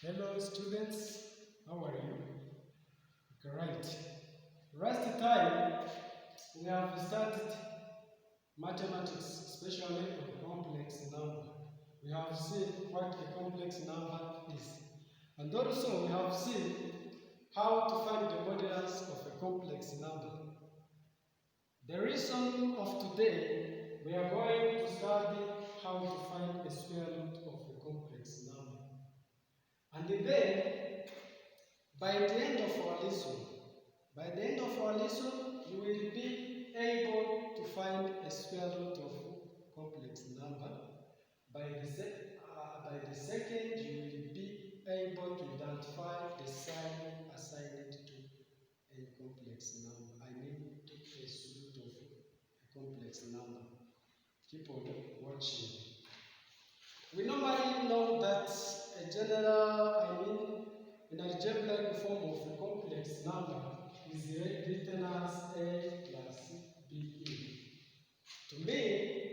Hello students, how are you? Great. Last time we have started mathematics, especially a complex number. We have seen what a complex number is. And also we have seen how to find the modulus of a complex number. The reason of today, we are going to study how to find a square root of a complex number. And then, by the end of our lesson, you will be able to find a square root of a complex number. By the second, you will be able to identify the sign assigned to a complex number. I mean, to a root of a complex number. Keep on watching. We normally know that a general, an algebraic form of a complex number is written as a plus b. To me,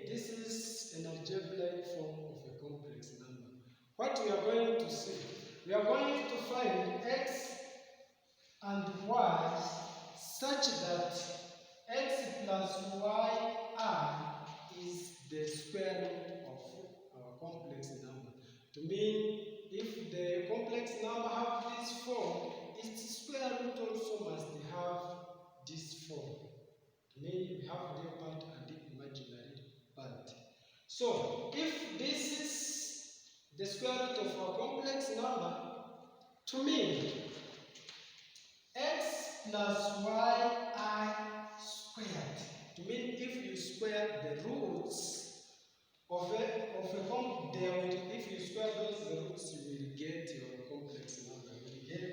this is an algebraic form of a complex number. What we are going to see, we are going to find x and y such that x plus yi is the square root of our complex number. To mean, if the complex number have this form, its square root also must have this form. To mean, we have real part and the imaginary part. So, if this is the square root of our complex number, to mean, x plus yi squared. To mean, if you square the roots of a complex, if you square those roots, you will get your complex number. You will get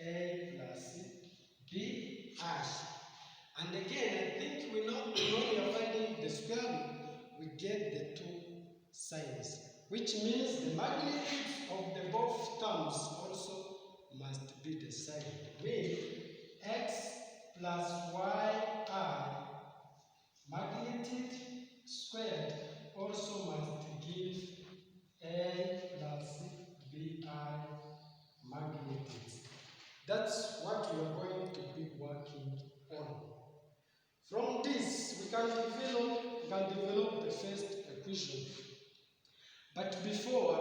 a plus b hash. And again, I think we know when we are finding the square root, we get the two signs, which means the magnitude of the both terms also must be the same. Mean x plus yi magnitude squared also must give a plus bi magnitude. That's what we are going to be working on. From this, we can develop the first equation. But before,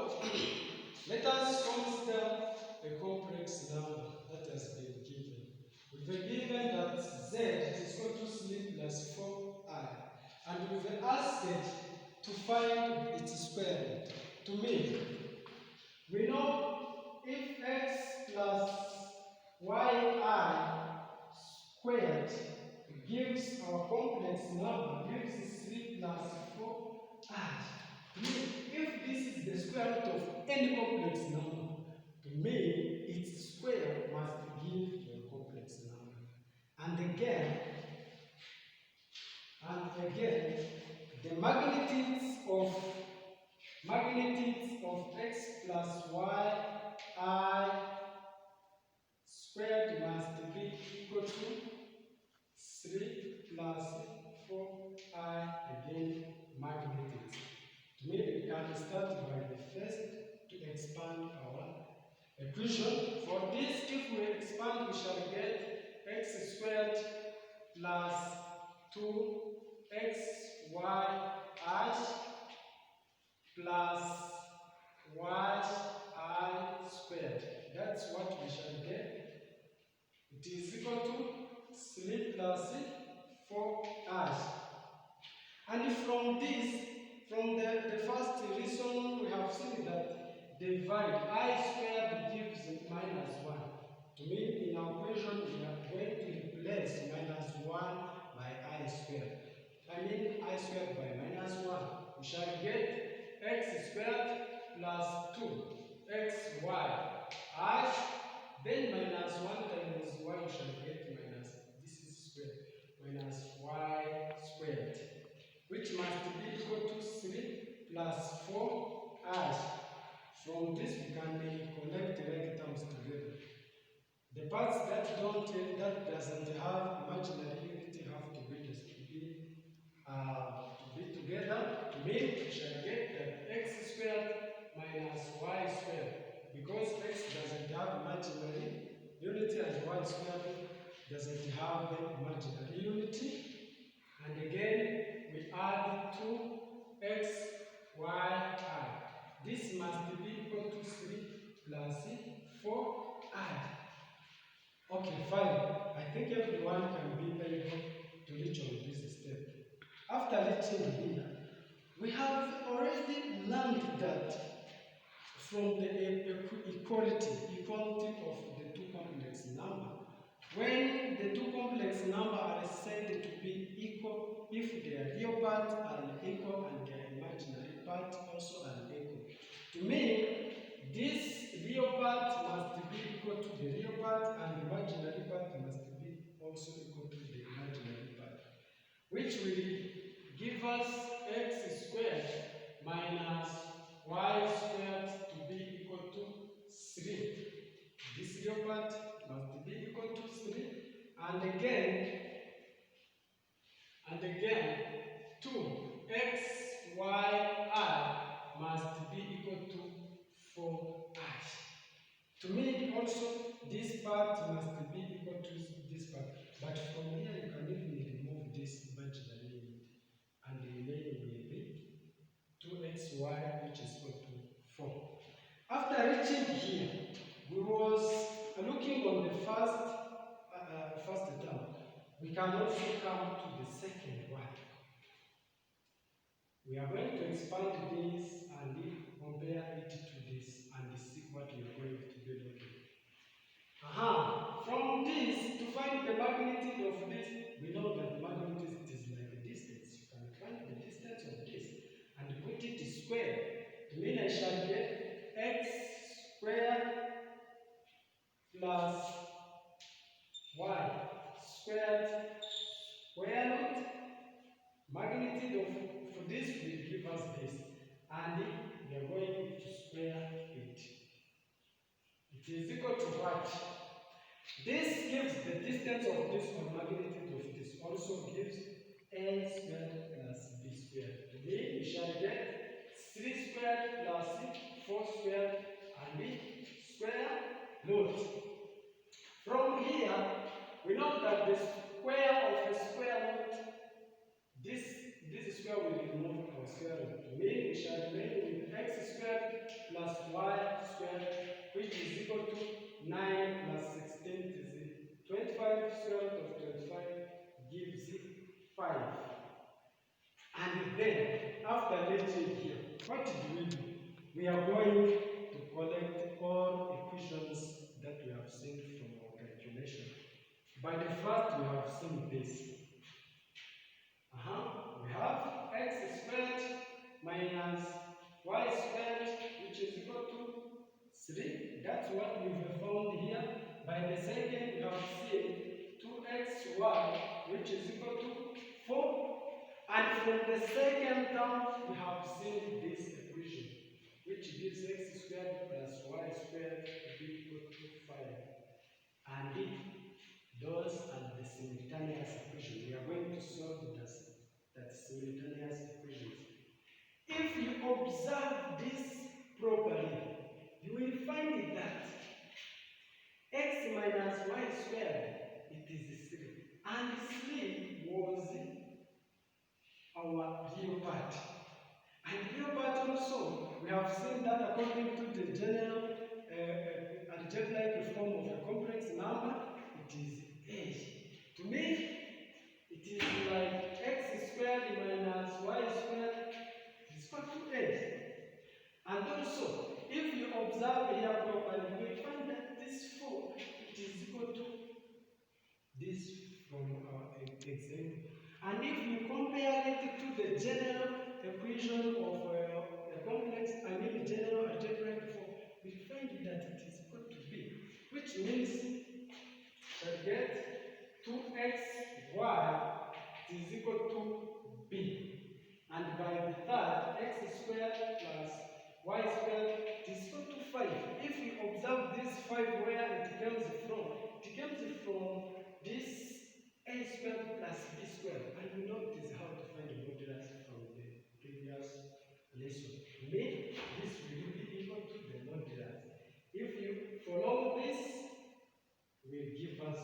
let us consider a complex number that has been given. We've been given that z is equal to 3 plus 4i. And we've asked to find its square root. To mean, we know if x plus yi squared gives our complex number, gives 3 plus 4i. If this is the square root of any complex number, to me, its square must give your complex number. And again, the magnitudes of x plus yi squared must be equal to 3 plus 4i, again magnitudes. To me, we can start by the first to expand our equation. For this, if we expand, we shall get x squared plus 2xy hash plus y squared. That's what we shall get. It is equal to 3 plus 4 hash. And from this, from the first reason, we have seen that divide I squared gives minus 1. To mean, in our equation, we are going to replace minus 1 by I squared. I mean, I squared by minus 1. We shall get x squared plus 2xy hash, then minus 1 times y, we shall get minus, this is squared, minus y squared, which must be equal to 3 plus 4 hash. From this, we can connect the like terms together. The parts that doesn't have imaginary unity have to be together. To mean, we shall get that x squared minus y squared, because x doesn't have imaginary unity. And again, we add 2x, y, I. This must be equal to 3 plus 4i. Okay, fine. I think everyone can be able to reach on this step. After reaching here, we have already learned that from the equality of the two complex numbers, when the two complex numbers are said to be equal, if their real parts are equal and their imaginary parts also are equal. To me, this real part must be equal to the real part and the imaginary part must be also equal to the imaginary part, which will give us x squared minus y squared to be equal to 3. This real part must be equal to 3, and again 2xyi must be equal to 4i. To me also, this part must be equal to this part, but from here you can even remove this imaginary unit, and the remaining will be 2xy, which is equal to 4. After reaching here, we was looking on the first term. We can also come to the second one. We are going to expand this and compare it to this and see what we are going to be looking. From this, to find the magnitude of this, we know that the magnitude is like a distance. You can find the distance of this and put it square. To mean I shall get x squared plus y squared square root. Magnitude of for this will give us this, and we are going to square it. It is equal to what? This gives the distance of this or magnitude of this. Also gives a squared plus b squared. Today we shall get 3 squared plus 4 squared and b square root. From here, we know that the square of a square root, this square will remove our square root. We shall remain with x squared plus y squared, which is equal to 9 plus 16 is 25. Square root of 25 gives 5. And then, after reaching here, what do? We are going to collect all equations that we have seen from our calculation. By the first, we have seen this. We have x squared minus y squared, which is equal to 3. That's what we have found here. By the second, we have seen 2xy, which is equal to 4. And from the second term, we have seen this equation, which gives x squared plus y squared to be equal to 5. And those are the simultaneous equation. We are going to solve that simultaneous equations. If you observe this properly, you will find that x minus y squared, it is 3. And 3 was our real part. And real part also, we have seen that according to the general algebraic form of a complex number, it is a. To me, it is like x squared minus y squared is equal to 8. And also, if you observe here properly, you will find that this 4, it is equal to this from our example. And if you compare it to the general equation of a complex, general algebraic form, we find that it is equal to b, which means that get 2xy is equal to b. And by the third, x squared plus y squared is equal to 5. If you observe this 5 where it comes from this a squared plus b squared. And we know it is how to find the modulus from the previous lesson. Make this will be equal to the modulus. If you follow this, will give us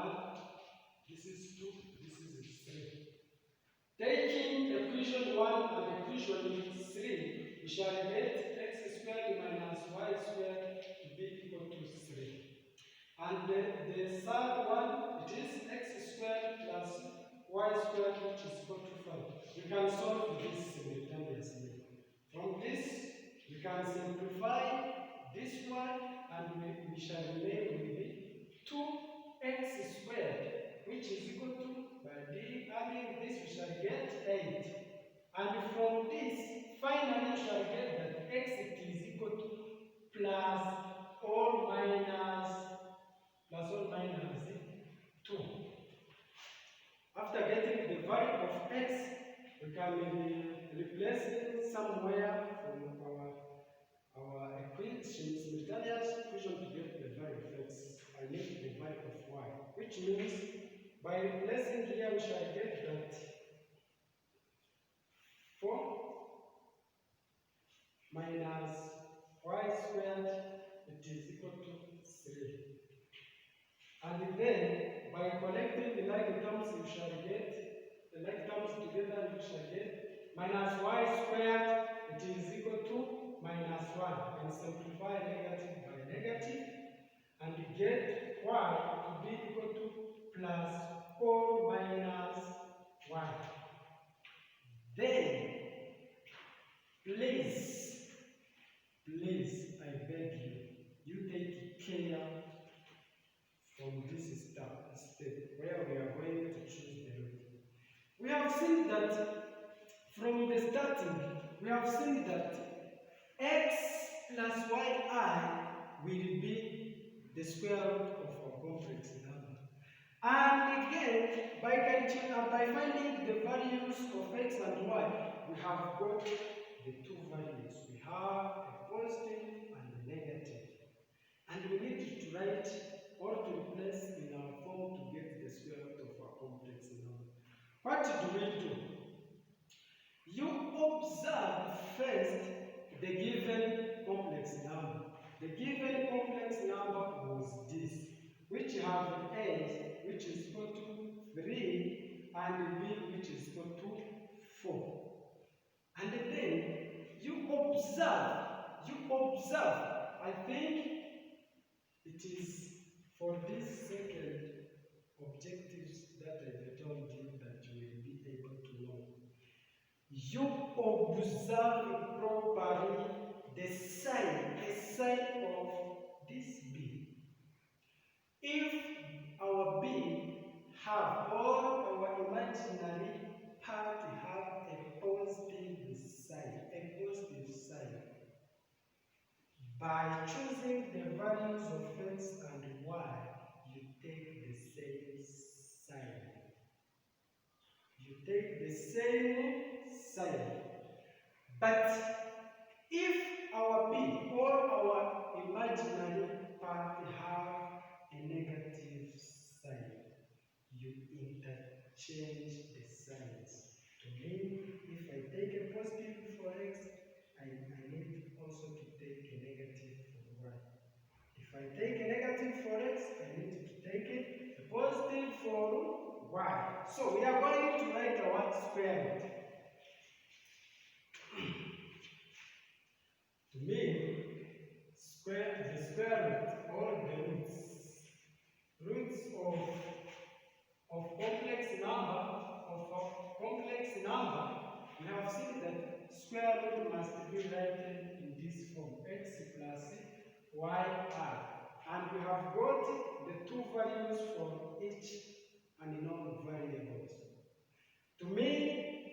1, this is 2, this is 3. Taking equation 1 and equation 3, we shall get x squared minus y squared to be equal to 3. And the third one, it is x squared plus y squared, which is equal to 5. We can solve this simultaneously. From this, we can simplify this one, and we shall remain with 2x squared, which is equal to, by adding this, we shall get 8. And from this, finally, we shall get that x is equal to plus or minus 2. After getting the value of x, we can replace it somewhere from our equation, simultaneous equation to get the value of x. I need the value of y, which means by replacing here, we shall get that 4 minus y squared, it is equal to 3. And then, by collecting the like terms, we shall get the like terms together, we shall get minus y squared, it is equal to minus 1. And simplify negative by negative, and get y to be equal to plus or minus 1. Then, please, I beg you, you take care from this step where we are going to choose the root. We have seen that from the starting, we have seen that x plus yi will be the square root of our complex number. And again, by finding the values of x and y, we have got the two values. We have a positive and a negative. And we need to write or to replace in our form to get the square root of our complex number. What do we do? You observe first the given complex number. The given complex number was this, which have a, which is equal to 3, and b, which is equal to 4. And then you observe, I think it is for this second objectives that I told you that you will be able to know. You observe properly the sign of this B. If our B have all our imaginary part have a positive sign, by choosing the values of x and y, you take the same sign. But if our B or our imaginary part have a negative sign, you interchange the signs. To mean, if I take a positive for x, I need also to take a negative for y. If I take a negative for x, I need to take a positive for y. So we are going to write our square root. To mean, the square root or the roots of complex number, we have seen that square root must be written in this form, x plus yi. And we have got the two values for each unknown variables. To mean,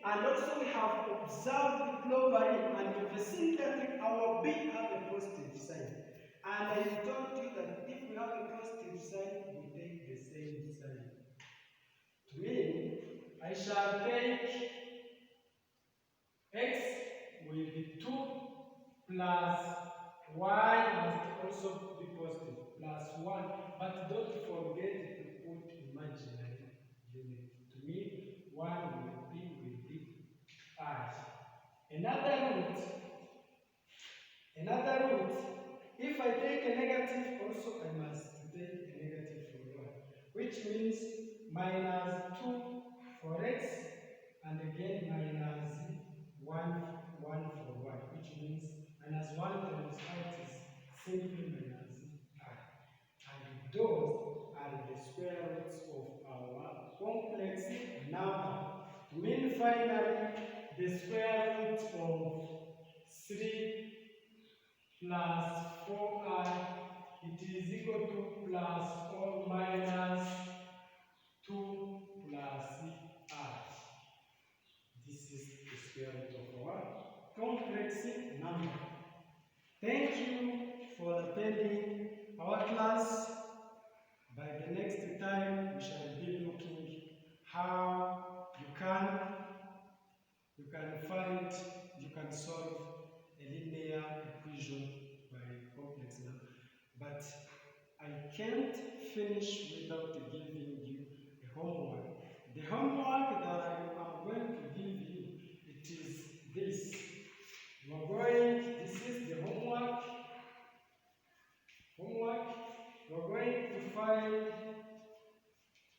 and also we have observed globally and we've seen that our B have a positive sign. And I told you that if we have a positive sign, we take the same sign. To mean, I shall take x will be 2 plus y must also be positive, plus 1. But don't forget to put imaginary unit. To me, 1 will be I. Another root, if I take a negative, also I must take a negative for y. Which means means minus 2 for x, and again minus 1 for y, which means minus 1 times out is simply minus I. And those are the square roots of our complex number. Mean finally, the square root of 3 plus 4i, it is equal to plus or minus 2 plus I. This is the square root of our complex number. Thank you for attending our class. By the next time, we shall be looking how you can solve a linear equation by complex number. But I can't finish without giving you a homework. The homework that I am going to give you, it is this. This is the homework. We're going to find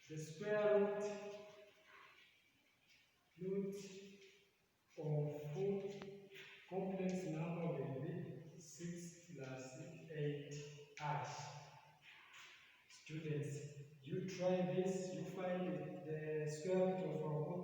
the square root of complex number will be 6 plus 8i. Students, you try this, you find the square root of our